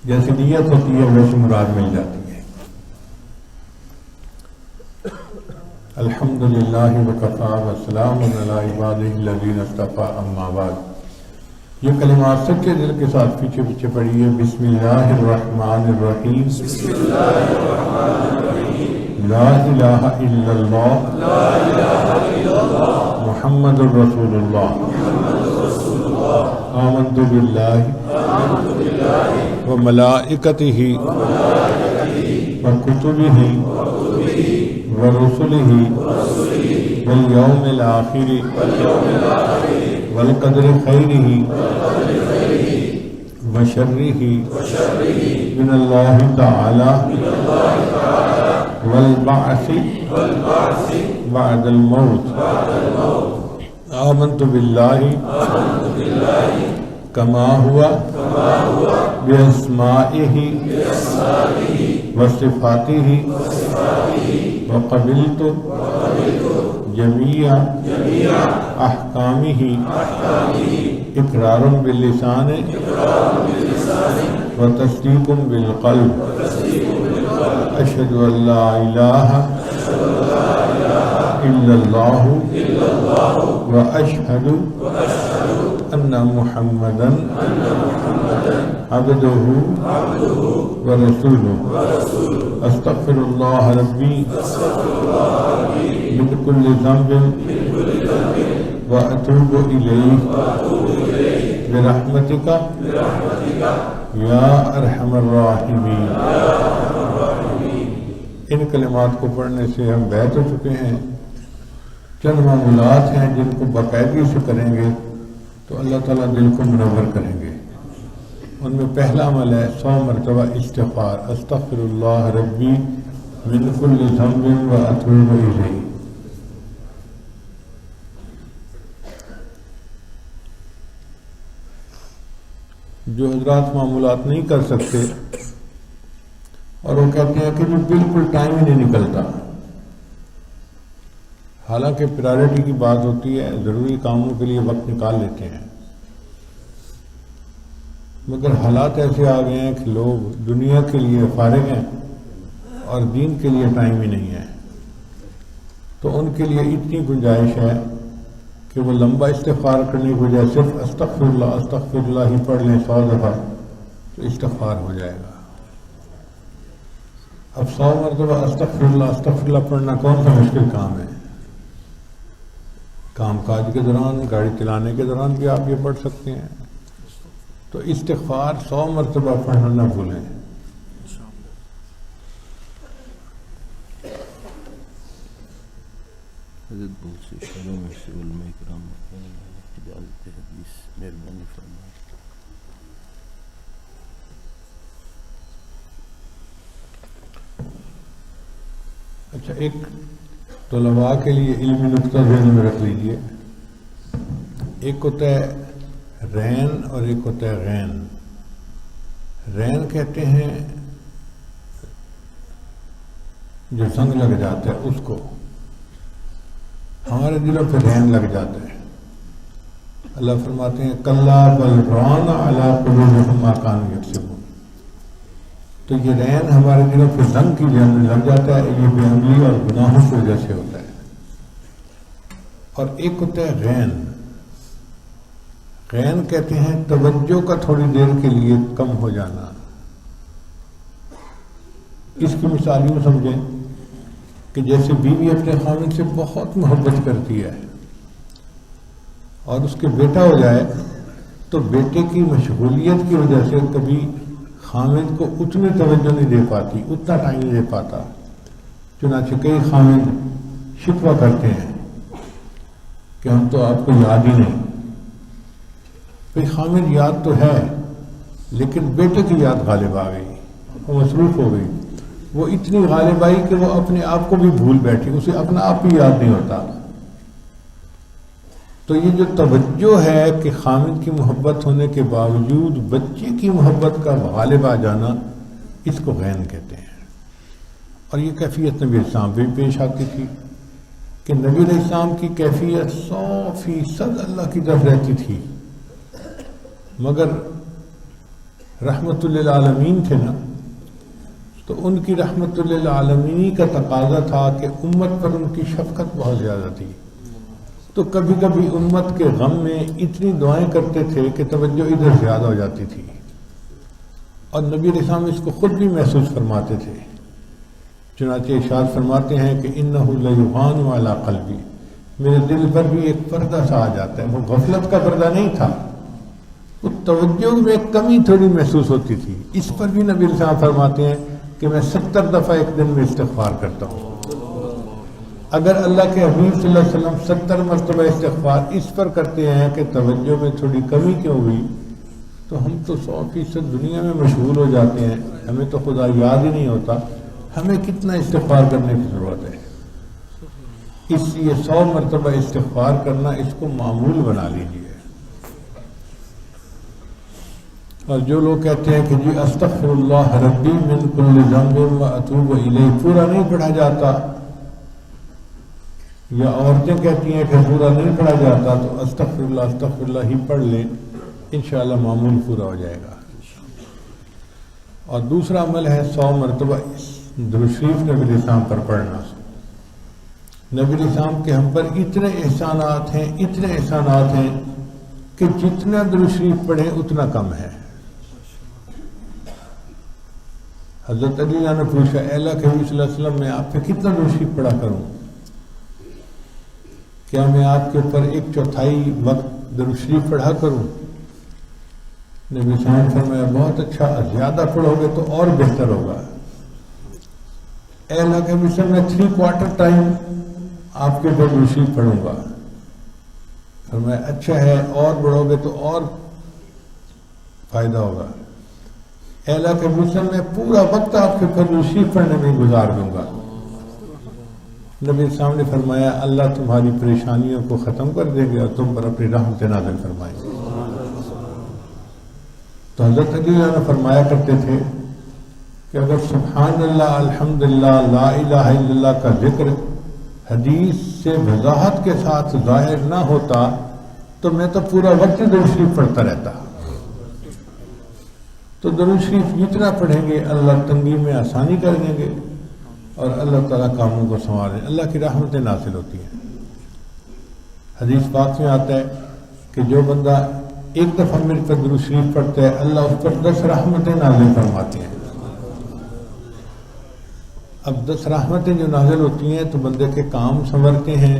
ویسے مراد مل جاتی ہے۔ الحمدللہ وکفی وسلام علی عبادہ الذین اصطفی اما بعد۔ یہ کلمات سچے دل کے ساتھ پیچھے پیچھے پڑھیے۔ بسم اللہ الرحمن الرحیم، لا الہ الا اللہ محمد الرسول اللہ، آمنت باللہ وملائکتہ وکتبہ ورسلہ والیوم الآخر والقدر خیرہ وشرہ من اللہ تعالی والبعث بعد الموت آمنت باللہ کما ہوا بأسمائہ وصفاتہ وقبلت جميع احکامہ اقرار باللسان وتصدیق بالقلب اشہد ان لا الہ الا اللہ واشہد ان محمدا عبدہ ورسولہ استغفر اللہ ربی من کل ذنب واتوب الیہ برحمتک یا ارحم الراحمین۔ ان کلمات کو پڑھنے سے ہم بیعت ہو چکے ہیں۔ چند معمولات ہیں جن کو باقاعدگی سے کریں گے تو اللہ تعالیٰ دل کو منور کریں گے۔ ان میں پہلا عمل ہے 100 مرتبہ استغفار، استغفر اللہ ربی من کل ذنب واتوب الیہ۔ جو حضرات معمولات نہیں کر سکتے اور وہ کہتے ہیں کہ جو بالکل ٹائم ہی نہیں نکلتا، حالانکہ پرائرٹی کی بات ہوتی ہے، ضروری کاموں کے لیے وقت نکال لیتے ہیں، مگر حالات ایسے آ گئے ہیں کہ لوگ دنیا کے لیے فارغ ہیں اور دین کے لیے ٹائم ہی نہیں ہے، تو ان کے لیے اتنی گنجائش ہے کہ وہ لمبا استغفار کرنے کی بجائے صرف استغفر اللہ ہی پڑھ لیں 100 دفعہ تو استغفار ہو جائے گا۔ اب 100 مرتبہ استغفر اللہ پڑھنا کون سا مشکل کام ہے؟ کام کاج کے دوران، گاڑی چلانے کے دوران بھی آپ یہ پڑھ سکتے ہیں۔ تو استغفار 100 مرتبہ پڑھنا نہ بھولیں۔ حضرت بہت سے اشاروں میں سے علماء کرام اجازت حدیث مہربانی فرمائیں۔ اچھا، ایک طلباء کے لیے علمی نقطہ ذہن میں رکھ لیجئے، ایک ہوتا ہے رین اور ایک ہوتا ہے غین۔ رین کہتے ہیں جو زنگ لگ جاتا ہے اس کو، ہمارے دلوں پہ رین لگ جاتا ہے۔ اللہ فرماتے ہیں کلا بل ران علی قلوبہم ما کانوا یکسبون۔ تو یہ رین ہمارے دلوں پہ زنگ کی جانب لگ جاتا ہے، یہ بے عملی اور گناہوں کی وجہ سے ہوتا ہے۔ اور ایک ہوتا ہے غین۔ غین کہتے ہیں توجہ کا تھوڑی دیر کے لیے کم ہو جانا۔ اس کی مثال یوں سمجھیں کہ جیسے بیوی اپنے خاوند سے بہت محبت کرتی ہے اور اس کے بیٹا ہو جائے تو بیٹے کی مشغولیت کی وجہ سے کبھی خاوند کو اتنی توجہ نہیں دے پاتی، اتنا ٹائم نہیں دے پاتا، چنانچہ کئی خاوند شکوہ کرتے ہیں کہ ہم تو آپ کو یاد ہی نہیں۔ پھر خاوند یاد تو ہے لیکن بیٹے کی یاد غالب آ گئی، وہ مصروف ہو گئی، وہ اتنی غالب آئی کہ وہ اپنے آپ کو بھی بھول بیٹھی، اسے اپنا آپ بھی یاد نہیں ہوتا۔ تو یہ جو توجہ ہے کہ خاوند کی محبت ہونے کے باوجود بچے کی محبت کا غالب آ جانا، اس کو غین کہتے ہیں۔ اور یہ کیفیت نبی السلام بھی پیش آتی تھی کہ نبی علیہ السلام کی کیفیت 100% اللہ کی طرف رہتی تھی، مگر رحمت للعالمین تھے نا، تو ان کی رحمت للعالمین کا تقاضا تھا کہ امت پر ان کی شفقت بہت زیادہ تھی، تو کبھی کبھی امت کے غم میں اتنی دعائیں کرتے تھے کہ توجہ ادھر زیادہ ہو جاتی تھی، اور نبی علیہ السلام اس کو خود بھی محسوس فرماتے تھے۔ چنانچہ ارشاد فرماتے ہیں کہ انہ لیغان علی قلبی، میرے دل پر بھی ایک پردہ سا آ جاتا ہے، وہ غفلت کا پردہ نہیں تھا، وہ توجہ میں کمی تھوڑی محسوس ہوتی تھی۔ اس پر بھی نبی علیہ السلام فرماتے ہیں کہ میں 70 دفعہ ایک دن میں استغفار کرتا ہوں۔ اگر اللہ کے حبیب صلی اللہ علیہ وسلم 70 مرتبہ استغفار اس پر کرتے ہیں کہ توجہ میں تھوڑی کمی کیوں ہوئی، تو ہم تو 100% دنیا میں مشغول ہو جاتے ہیں، ہمیں تو خدا یاد ہی نہیں ہوتا، ہمیں کتنا استغفار کرنے کی ضرورت ہے. اس لیے 100 مرتبہ استغفار کرنا اس کو معمول بنا لیجیے. اور جو لوگ کہتے ہیں کہ جی استغفر اللہ ربی من کل ذنب و اتوب الیہ پورا نہیں پڑھا جاتا، یا عورتیں کہتی ہیں کہ پورا نہیں پڑھا جاتا، تو استغفر اللہ ہی پڑھ لیں، انشاءاللہ معمول پورا ہو جائے گا. اور دوسرا عمل ہے 100 مرتبہ درود شریف نبی علیہ السلام پر پڑھنا. نبی علیہ السلام کے ہم پر اتنے احسانات ہیں کہ جتنا درود شریف پڑھیں اتنا کم ہے. حضرت علی نے پوچھا اے اللہ کے نبی صلی اللہ علیہ وسلم میں آپ پہ کتنا درود شریف پڑھا کروں؟ کیا میں آپ کے اوپر 1/4 وقت درود شریف پڑھا کروں؟ نبی صلی اللہ علیہ وسلم نے فرمایا بہت اچھا، زیادہ پڑھو گے تو اور بہتر ہوگا. اے اللہ کے نبی صلی اللہ علیہ وسلم میں 3/4 ٹائم آپ کے اوپر درود شریف پڑھوں گا. فرمایا اچھا ہے، اور بڑھو گے تو اور فائدہ ہوگا. اے اللہ کے نبی صلی اللہ علیہ وسلم میں پورا وقت آپ کے اوپر درود شریف پڑھنے میں گزار دوں گا. نبی السلام نے فرمایا اللہ تمہاری پریشانیوں کو ختم کر دیں گے اور تم پر اپنی رحمت نازل فرمائیں گے. تو حضرت علی نے فرمایا کرتے تھے کہ اگر سبحان اللہ الحمدللہ لا الہ الا اللہ کا ذکر حدیث سے وضاحت کے ساتھ ظاہر نہ ہوتا تو میں تو پورا وقت درود شریف پڑھتا رہتا. تو درود شریف جتنا پڑھیں گے اللہ تنگی میں آسانی کر دیں گے اور اللہ تعالیٰ کاموں کو سنواریں. اللہ کی رحمتیں نازل ہوتی ہیں. حدیث پاک میں آتا ہے کہ جو بندہ ایک دفعہ میرے پر درود شریف پڑھتا ہے اللہ اس پر 10 رحمتیں نازل فرماتے ہیں. اب 10 رحمتیں جو نازل ہوتی ہیں تو بندے کے کام سنورتے ہیں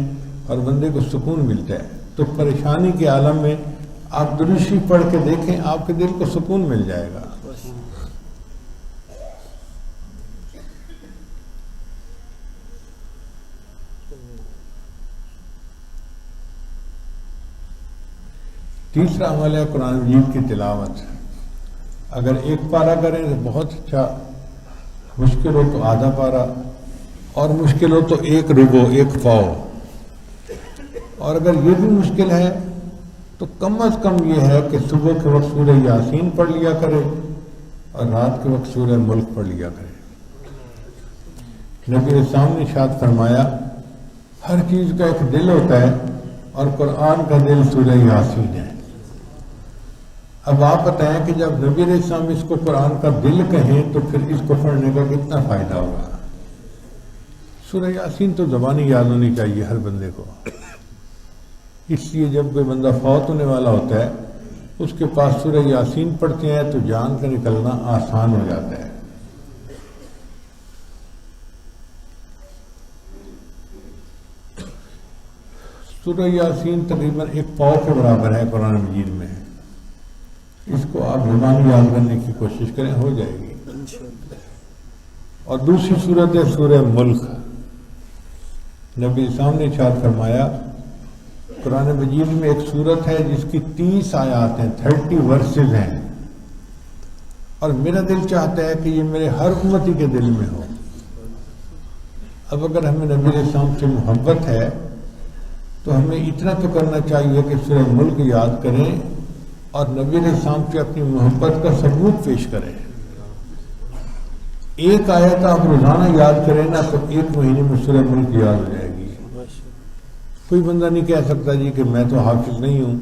اور بندے کو سکون ملتا ہے. تو پریشانی کے عالم میں آپ درود شریف پڑھ کے دیکھیں، آپ کے دل کو سکون مل جائے گا. تیسرا عمل ہے قرآن مجید کی تلاوت. اگر ایک پارہ کریں تو بہت اچھا، مشکل ہو تو آدھا پارہ، اور مشکل ہو تو 1 ربع 1 پاؤ. اور اگر یہ بھی مشکل ہے تو کم از کم یہ ہے کہ صبح کے وقت سورہ یاسین پڑھ لیا کرے اور رات کے وقت سورہ ملک پڑھ لیا کرے. نبی علیہ السلام نے ارشاد فرمایا ہر چیز کا ایک دل ہوتا ہے اور قرآن کا دل سورہ یاسین ہے. اب آپ بتائیں کہ جب نبی علیہ السلام اس کو قرآن کا دل کہیں تو پھر اس کو پڑھنے کا کتنا فائدہ ہوگا. سورہ یاسین تو زبانی یاد ہونی چاہیے ہر بندے کو. اس لیے جب کوئی بندہ فوت ہونے والا ہوتا ہے اس کے پاس سورہ یاسین پڑھتے ہیں تو جان کا نکلنا آسان ہو جاتا ہے. سورہ یاسین تقریباً 1 پاؤ کے برابر ہے قرآن مجید میں. اس کو آپ زبانی یاد کرنے کی کوشش کریں، ہو جائے گی. اور دوسری صورت ہے سورہ ملک. نبی السلام نے ارشاد فرمایا قرآن مجید میں ایک صورت ہے جس کی 30 آیات ہیں، 30 ورسز ہیں، اور میرا دل چاہتا ہے کہ یہ میرے ہر امتی کے دل میں ہو. اب اگر ہمیں نبی علیہ السلام سے محبت ہے تو ہمیں اتنا تو کرنا چاہیے کہ سورہ ملک یاد کریں اور نبی علیہ السلام سے اپنی محبت کا ثبوت پیش کریں. ایک آیت آپ روزانہ یاد کریں نا تو 1 مہینے میں سورہ ملک یاد ہو جائے گی. کوئی بندہ نہیں کہہ سکتا جی کہ میں تو حافظ نہیں ہوں.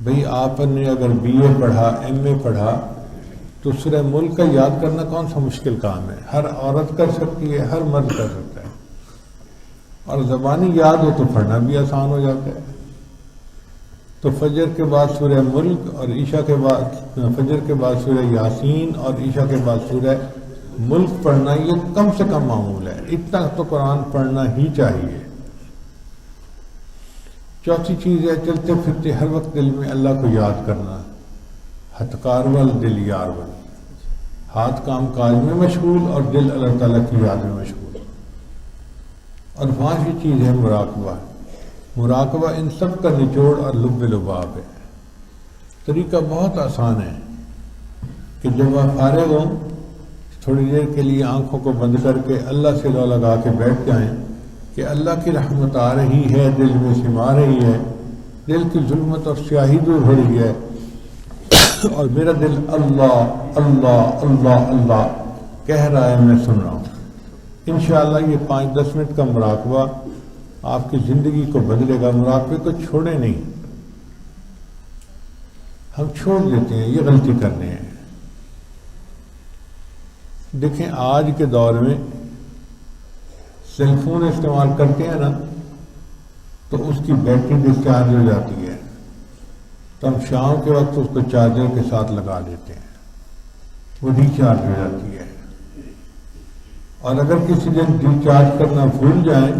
بھئی آپ نے اگر BA پڑھا MA پڑھا تو سورہ ملک کا یاد کرنا کون سا مشکل کام ہے. ہر عورت کر سکتی ہے، ہر مرد کر سکتا ہے. اور زبانی یاد ہو تو پڑھنا بھی آسان ہو جاتا ہے. تو فجر کے بعد سورہ ملک اور عشاء کے بعد فجر کے بعد سورہ یاسین اور عشاء کے بعد سورہ ملک پڑھنا یہ کم سے کم معمول ہے. اتنا تو قرآن پڑھنا ہی چاہیے. چوتھی چیز ہے چلتے پھرتے ہر وقت دل میں اللہ کو یاد کرنا. ہتکار ول دل یار ول، ہاتھ کام کاج میں مشغول اور دل اللہ تعالیٰ کی یاد میں مشغول. اور 5ویں چیز ہے مراقبہ. مراقبہ ان سب کا نچوڑ اور لب لباب ہے. طریقہ بہت آسان ہے کہ جب آپ فارغ ہوں تھوڑی دیر کے لیے آنکھوں کو بند کر کے اللہ سے لو لگا کے بیٹھ جائیں کہ اللہ کی رحمت آ رہی ہے، دل میں سما رہی ہے، دل کی ظلمت اور سیاہی دور ہو رہی ہے، اور میرا دل اللہ اللہ اللہ اللہ کہہ رہا ہے، میں سن رہا ہوں۔ انشاءاللہ یہ 5-10 منٹ کا مراقبہ آپ کی زندگی کو بدلے گا۔ مراقبے کو چھوڑیں نہیں، ہم چھوڑ دیتے ہیں، یہ غلطی کرنے ہیں۔ دیکھیں آج کے دور میں سیل فون استعمال کرتے ہیں نا، تو اس کی بیٹری ڈسچارج ہو جاتی ہے، تو ہم شام کے وقت اس کو چارجر کے ساتھ لگا دیتے ہیں، وہ ریچارج ہو جاتی ہے۔ اور اگر کسی دن ریچارج کرنا بھول جائیں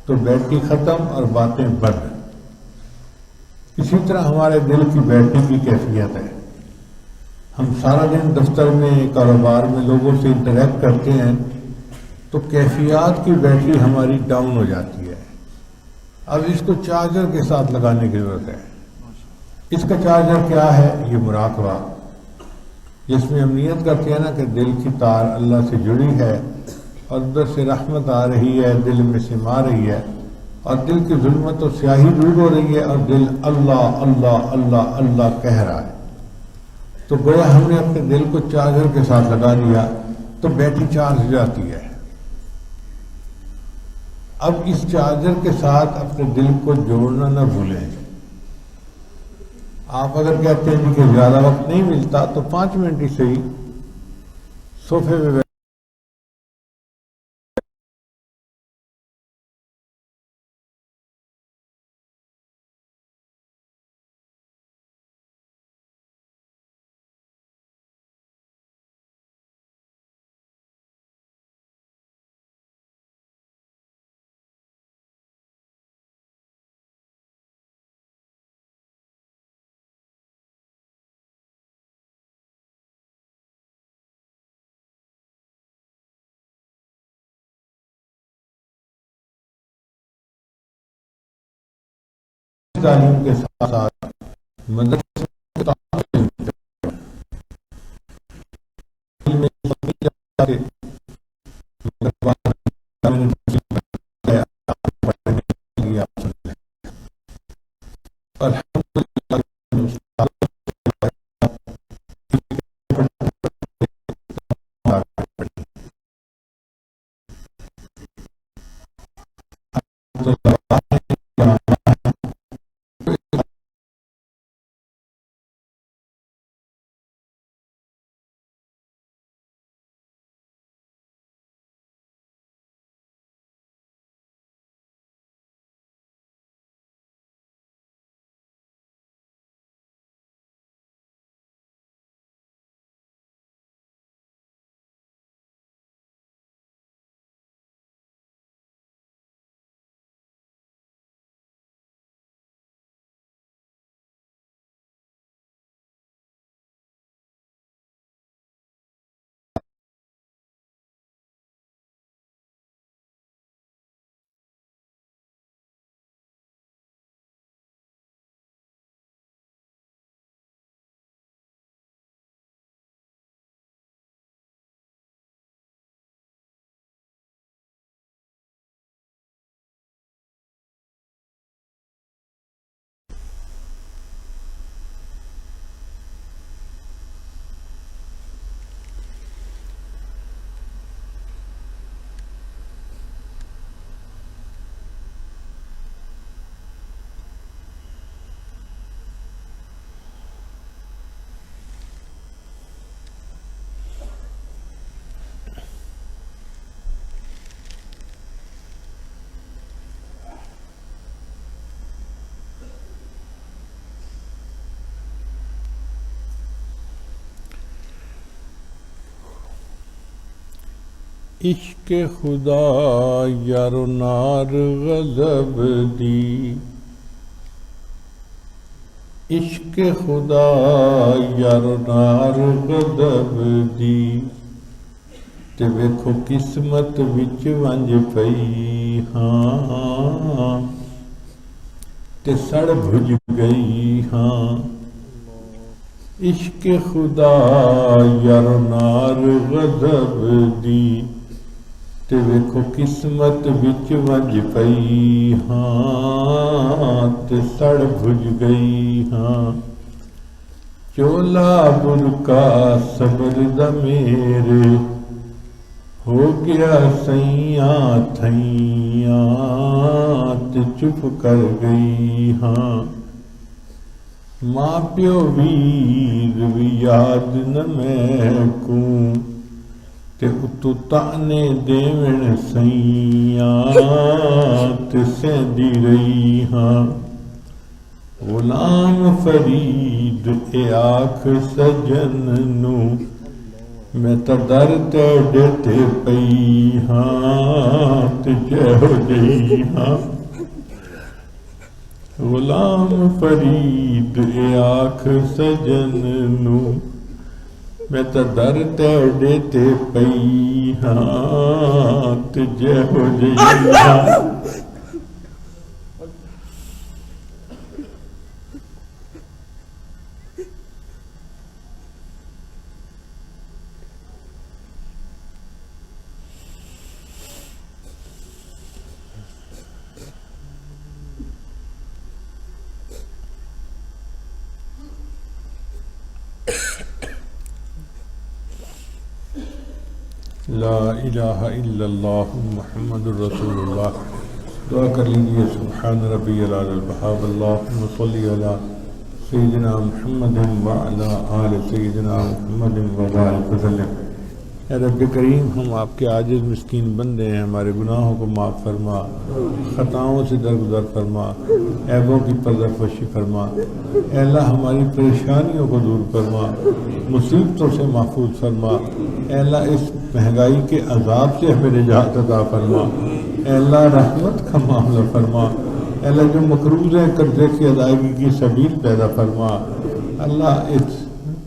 تو بیٹری ختم اور باتیں بند۔ اسی طرح ہمارے دل کی بیٹری کی کیفیت ہے۔ ہم سارا دن دفتر میں، کاروبار میں لوگوں سے انٹریکٹ کرتے ہیں تو کیفیات کی بیٹری ہماری ڈاؤن ہو جاتی ہے۔ اب اس کو چارجر کے ساتھ لگانے کی ضرورت ہے۔ اس کا چارجر کیا ہے؟ یہ مراقبہ، جس میں ہم نیت کرتے ہیں نا کہ دل کی تار اللہ سے جڑی ہے اور ادھر سے رحمت آ رہی ہے، دل میں سما رہی ہے، اور دل کی ظلمت اور سیاہی دور ہو رہی ہے، اور دل اللہ اللہ اللہ اللہ کہہ رہا ہے۔ تو گویا ہم نے اپنے دل کو چارجر کے ساتھ لگا دیا تو بیٹری چارج ہو جاتی ہے۔ اب اس چارجر کے ساتھ اپنے دل کو جوڑنا نہ بھولیں۔ آپ اگر کہتے ہیں کہ زیادہ وقت نہیں ملتا تو 5 منٹ ہی صحیح صوفے میں تعلیم کے ساتھ ساتھ مدرسے عشق خدا یار و نار غضب دی، عشق خدا یار و نار غضب دی، تے ویکھو قسمت وچ ونج پئی ہاں، تے سڑ بھج گئی ہاں۔ عشق خدا یار نار غضب دی تے ویکھو قسمت وچ ونج پئی ہاں تے سڑ بھج گئی ہاں چولا برکا صبر دا میرے ہو گیا سیاں تھیاں تے چپ کر گئی ہاں ماں پیو ویر بھی یاد نہ میں کو تے اتو تانے دیون سیاں تے سیندی رہی ہاں غلام فرید اے آکھ سجن نو میں تا در تیڑے تے پئی ہاں تے جے ہو جئی ہاں غلام فرید اے آکھ سجن نو میں تا در تیڑے تے پئی ہاں تے جے ہو جئی ہاں لا الہ الا اللہ محمد الرسول اللہ دعا کر لیجئے سبحان ربی العلی الوہاب اللہم صلی علی سیدنا محمد وعلی آل سیدنا محمد وبارک وسلم اے رب کریم ہم آپ کے عاجز مسکین بندے ہیں ہمارے گناہوں کو معاف فرما خطاؤں سے درگزر فرما عیبوں کی پردہ پوشی فرما اے اللہ ہماری پریشانیوں کو دور فرما مصیبتوں سے محفوظ فرما اے اللہ اس مہنگائی کے عذاب سے ہمیں نجات عطا فرما اے اللہ رحمت کا معاملہ فرما اے اللہ جو مقروض ہیں قرضے کی ادائیگی کی سبیل پیدا فرما اللہ اس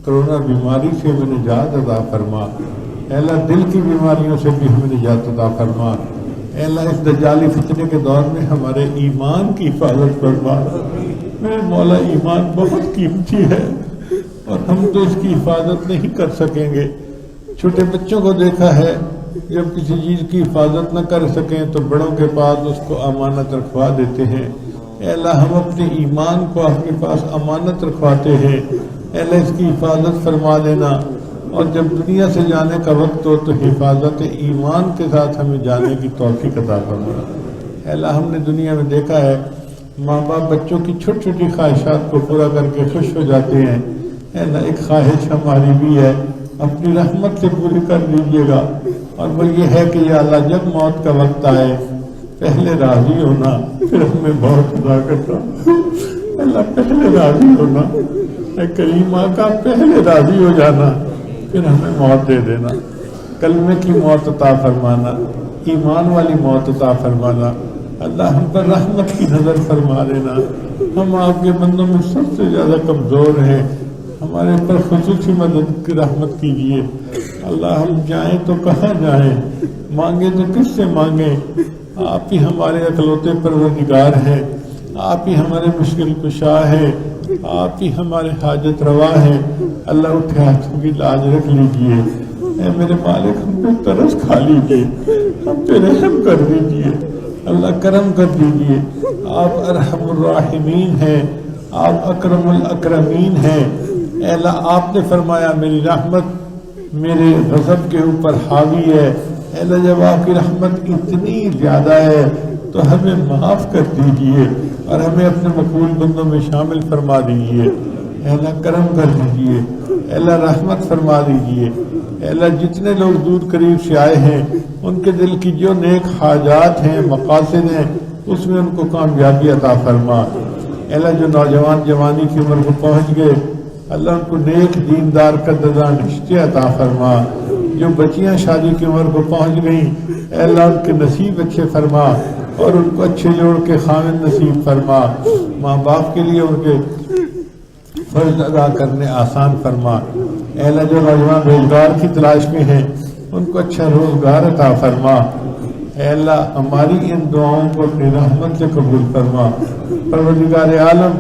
کرونا بیماری سے ہمیں نجات عطا فرما اے اللہ دل کی بیماریوں سے بھی ہمیں نجات عطا فرما اے اللہ اس دجالی فتنے کے دور میں ہمارے ایمان کی حفاظت فرما میرے مولا ایمان بہت قیمتی ہے اور ہم تو اس کی حفاظت نہیں کر سکیں گے چھوٹے بچوں کو دیکھا ہے جب کسی چیز کی حفاظت نہ کر سکیں تو بڑوں کے پاس اس کو امانت رکھوا دیتے ہیں اے اللہ ہم اپنے ایمان کو آپ کے پاس امانت رکھواتے ہیں اے اللہ اس کی حفاظت فرما دینا اور جب دنیا سے جانے کا وقت ہو تو حفاظت ایمان کے ساتھ ہمیں جانے کی توفیق عطا فرما اے اللہ ہم نے دنیا میں دیکھا ہے ماں باپ بچوں کی چھوٹی چھوٹی خواہشات کو پورا کر کے خوش ہو جاتے ہیں اے اللہ ایک خواہش ہماری بھی ہے اپنی رحمت سے پوری کر دیجیے گا اور وہ یہ ہے کہ یا اللہ جب موت کا وقت آئے پہلے راضی ہونا پھر ہمیں موت عطا کرنا اللہ پہلے راضی ہونا اے کریم آقا پہلے راضی ہو جانا پھر ہمیں موت دے دینا کلمے کی موت عطا فرمانا ایمان والی موت عطا فرمانا اللہ ہم پر رحمت کی نظر فرما دینا ہم آپ کے بندوں میں سب سے زیادہ کمزور ہیں ہمارے پر خصوصی مدد کی رحمت کیجیے اللہ ہم جائیں تو کہاں جائیں مانگیں تو کس سے مانگیں آپ ہی ہمارے اکلوتے پروردگار ہیں آپ ہی ہمارے مشکل کشا ہیں آپ ہی ہمارے حاجت روا ہیں اللہ اٹھے ہاتھوں کی لاج رکھ لیجیے اے میرے مالک ہم پہ ترس کھا لیجیے ہم پہ رحم کر دیجیے اللہ کرم کر دیجیے آپ ارحم الراحمین ہیں آپ اکرم الاکرمین ہیں اے اللہ آپ نے فرمایا میری رحمت میرے غضب کے اوپر حاوی ہے اے اللہ جب آپ کی رحمت اتنی زیادہ ہے تو ہمیں معاف کر دیجیے اور ہمیں اپنے مقبول بندوں میں شامل فرما دیجیے اے اللہ کرم کر دیجیے اے اللہ رحمت فرما دیجیے اے اللہ جتنے لوگ دور قریب سے آئے ہیں ان کے دل کی جو نیک حاجات ہیں مقاصد ہیں اس میں ان کو کامیابی عطا فرما اے اللہ جو نوجوان جوانی کی عمر کو پہنچ گئے اللہ ان کو نیک دیندار قدردان رشتے عطا فرما جو بچیاں شادی کی عمر کو پہنچ گئیں اے اللہ ان کے نصیب اچھے فرما اور ان کو اچھے جوڑ کے خاوند نصیب فرما ماں باپ کے لیے ان کے فرض ادا کرنے آسان فرما اے اللہ جو نوجوان روزگار کی تلاش میں ہیں ان کو اچھا روزگار عطا فرما اے اللہ ہماری ان دعاؤں کو اپنی رحمت سے قبول فرما پروردگار عالم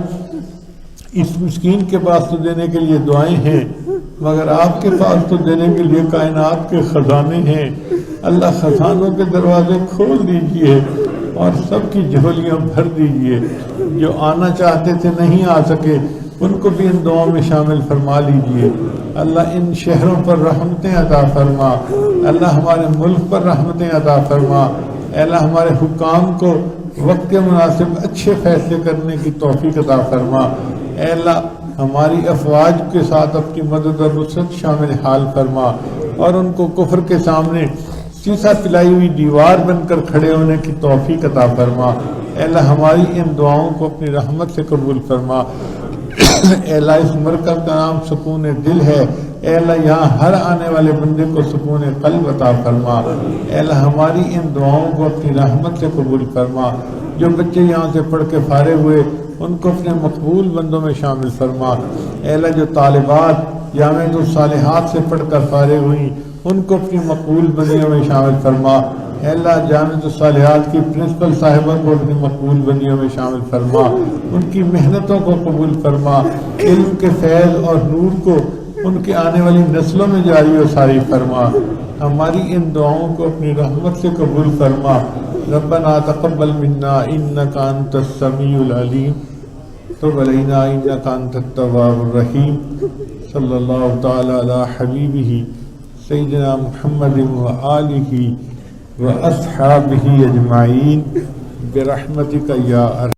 اس مسکین کے پاس تو دینے کے لیے دعائیں ہیں، مگر آپ کے پاس تو دینے کے لیے کائنات کے خزانے ہیں۔ اللہ خزانوں کے دروازے کھول دیجئے اور سب کی جھولیاں بھر دیجئے۔ جو آنا چاہتے تھے نہیں آ سکے، ان کو بھی ان دعاؤں میں شامل فرما لیجئے۔ اللہ ان شہروں پر رحمتیں عطا فرما، اللہ ہمارے ملک پر رحمتیں عطا فرما، اللہ ہمارے حکام کو وقت کے مناسب اچھے فیصلے کرنے کی توفیق عطا فرما۔ اے اللہ ہماری افواج کے ساتھ اپنی مدد اور نصرت شامل حال فرما، اور ان کو کفر کے سامنے سیسا پلائی ہوئی دیوار بن کر کھڑے ہونے کی توفیق عطا فرما۔ اے اللہ ہماری ان دعاؤں کو اپنی رحمت سے قبول فرما۔ اے اللہ اس مرکز کا نام سکون دل ہے، اے اللہ یہاں ہر آنے والے بندے کو سکون قلب عطا فرما۔ اے اللہ ہماری ان دعاؤں کو اپنی رحمت سے قبول فرما۔ جو بچے یہاں سے پڑھ کے فارغ ہوئے ان کو اپنے مقبول بندوں میں شامل فرما۔ اے اللہ جو طالبات جامعۃ الصالحات سے پڑھ کر فارغ ہوئیں ان کو اپنی مقبول بندیوں میں شامل فرما۔ اے اللہ جامعۃ الصالحات کی پرنسپل صاحبہ کو اپنی مقبول بندیوں میں شامل فرما، ان کی محنتوں کو قبول فرما، علم کے فیض اور نور کو ان کے آنے والی نسلوں میں جاری و ساری فرما۔ ہماری ان دعاؤں کو اپنی رحمت سے قبول فرما۔ ربنا تقبل منا انک انت السمیع العلیم تب علینا انک انت التواب الرحیم۔ صلی اللہ تعالی علی حبیبہ سیدنا محمد وآلہ واصحابہ اجمعین برحمتک یا ارحم